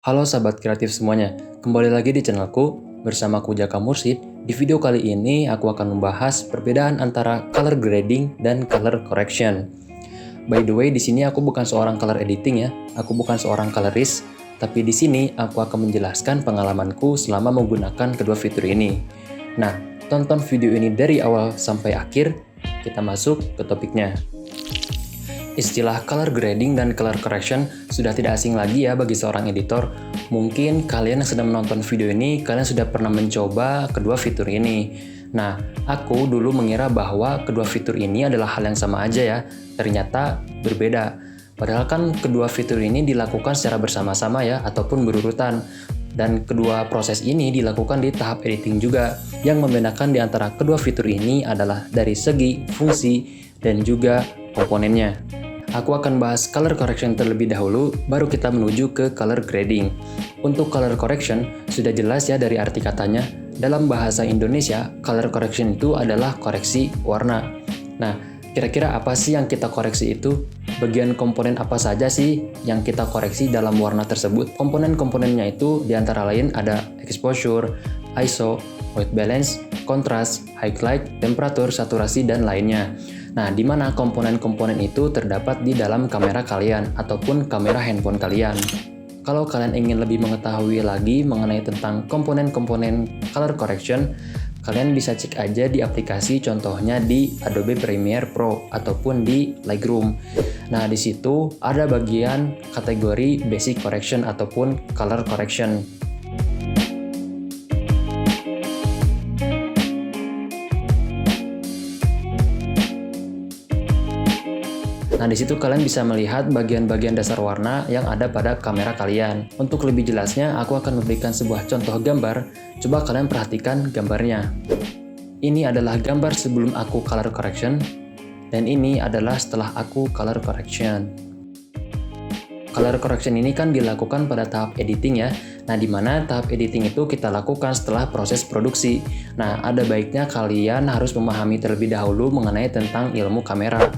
Halo sahabat kreatif semuanya, kembali lagi di channelku bersama aku Jaka Mursid. Di video kali ini aku akan membahas perbedaan antara color grading dan color correction. By the way, di sini aku bukan seorang color editing ya, aku bukan seorang colorist, tapi di sini aku akan menjelaskan pengalamanku selama menggunakan kedua fitur ini. Nah, tonton video ini dari awal sampai akhir, kita masuk ke topiknya. Istilah color grading dan color correction sudah tidak asing lagi ya bagi seorang editor. Mungkin kalian yang sedang menonton video ini, kalian sudah pernah mencoba kedua fitur ini. Nah, aku dulu mengira bahwa kedua fitur ini adalah hal yang sama aja ya. Ternyata berbeda. Padahal kan kedua fitur ini dilakukan secara bersama-sama ya, ataupun berurutan. Dan kedua proses ini dilakukan di tahap editing juga. Yang membedakan di antara kedua fitur ini adalah dari segi fungsi dan juga komponennya. Aku akan bahas color correction terlebih dahulu, baru kita menuju ke color grading. Untuk color correction, sudah jelas ya dari arti katanya. Dalam bahasa Indonesia, color correction itu adalah koreksi warna. Nah, kira-kira apa sih yang kita koreksi itu? Bagian komponen apa saja sih yang kita koreksi dalam warna tersebut? Komponen-komponennya itu diantara lain ada exposure, ISO, white balance, kontras, highlight, temperatur, saturasi, dan lainnya. Nah, di mana komponen-komponen itu terdapat di dalam kamera kalian ataupun kamera handphone kalian. Kalau kalian ingin lebih mengetahui lagi mengenai tentang komponen-komponen color correction, kalian bisa cek aja di aplikasi, contohnya di Adobe Premiere Pro ataupun di Lightroom. Nah, di situ ada bagian kategori basic correction ataupun color correction. Nah, di situ kalian bisa melihat bagian-bagian dasar warna yang ada pada kamera kalian. Untuk lebih jelasnya, aku akan memberikan sebuah contoh gambar. Coba kalian perhatikan gambarnya. Ini adalah gambar sebelum aku color correction, dan ini adalah setelah aku color correction. Color correction ini kan dilakukan pada tahap editing ya. Nah, di mana tahap editing itu kita lakukan setelah proses produksi. Nah, ada baiknya kalian harus memahami terlebih dahulu mengenai tentang ilmu kamera.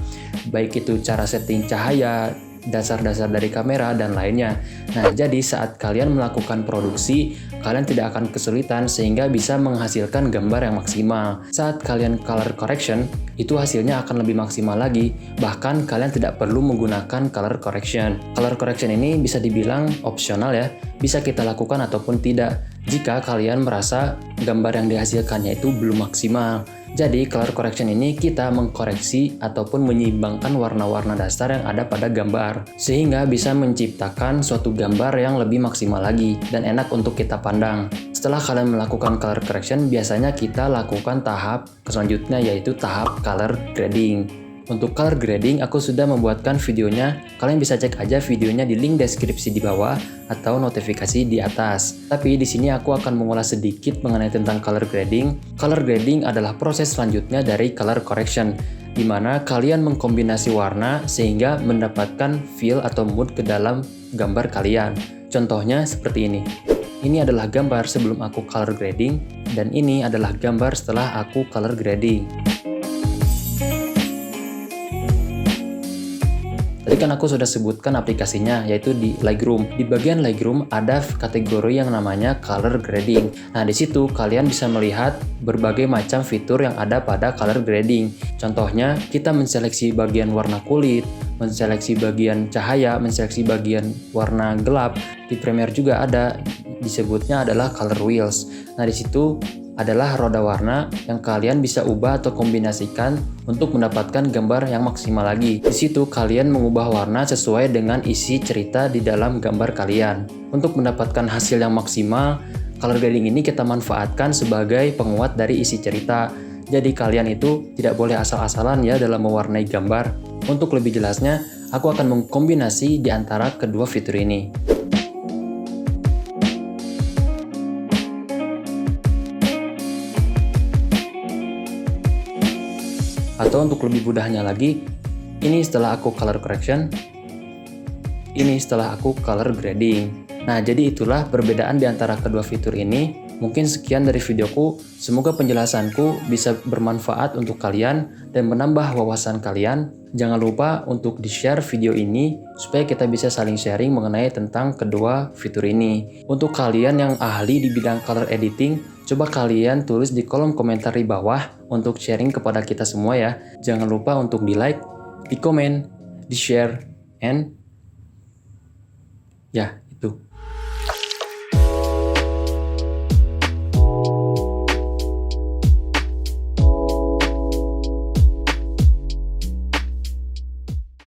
Baik itu cara setting cahaya, dasar-dasar dari kamera, dan lainnya. Nah, jadi saat kalian melakukan produksi, kalian tidak akan kesulitan sehingga bisa menghasilkan gambar yang maksimal. Saat kalian color correction, itu hasilnya akan lebih maksimal lagi, bahkan kalian tidak perlu menggunakan color correction. Color correction ini bisa dibilang opsional ya, bisa kita lakukan ataupun tidak, jika kalian merasa gambar yang dihasilkannya itu belum maksimal. Jadi, color correction ini kita mengkoreksi ataupun menyeimbangkan warna-warna dasar yang ada pada gambar, sehingga bisa menciptakan suatu gambar yang lebih maksimal lagi dan enak untuk kita pandang. Setelah kalian melakukan color correction, biasanya kita lakukan tahap selanjutnya, yaitu tahap color grading. Untuk color grading, aku sudah membuatkan videonya. Kalian bisa cek aja videonya di link deskripsi di bawah atau notifikasi di atas. Tapi di sini aku akan mengulas sedikit mengenai tentang color grading. Color grading adalah proses selanjutnya dari color correction, di mana kalian mengkombinasi warna sehingga mendapatkan feel atau mood ke dalam gambar kalian. Contohnya seperti ini. Ini adalah gambar sebelum aku color grading, dan ini adalah gambar setelah aku color grading. Tadi kan aku sudah sebutkan aplikasinya, yaitu di Lightroom. Di bagian Lightroom ada kategori yang namanya color grading. Nah, di situ kalian bisa melihat berbagai macam fitur yang ada pada color grading. Contohnya, kita menseleksi bagian warna kulit, menseleksi bagian cahaya, menseleksi bagian warna gelap. Di Premiere juga ada, disebutnya adalah color wheels. Nah, di situ adalah roda warna yang kalian bisa ubah atau kombinasikan untuk mendapatkan gambar yang maksimal lagi. Di situ kalian mengubah warna sesuai dengan isi cerita di dalam gambar kalian. Untuk mendapatkan hasil yang maksimal, color grading ini kita manfaatkan sebagai penguat dari isi cerita. Jadi kalian itu tidak boleh asal-asalan ya dalam mewarnai gambar. Untuk lebih jelasnya, aku akan mengkombinasi di antara kedua fitur ini. Atau untuk lebih mudahnya lagi, ini setelah aku color correction, ini setelah aku color grading. Nah, jadi itulah perbedaan di antara kedua fitur ini. Mungkin sekian dari videoku, semoga penjelasanku bisa bermanfaat untuk kalian dan menambah wawasan kalian. Jangan lupa untuk di-share video ini supaya kita bisa saling sharing mengenai tentang kedua fitur ini. Untuk kalian yang ahli di bidang color editing, coba kalian tulis di kolom komentar di bawah untuk sharing kepada kita semua ya. Jangan lupa untuk di-like, di-komen, di-share, and ya,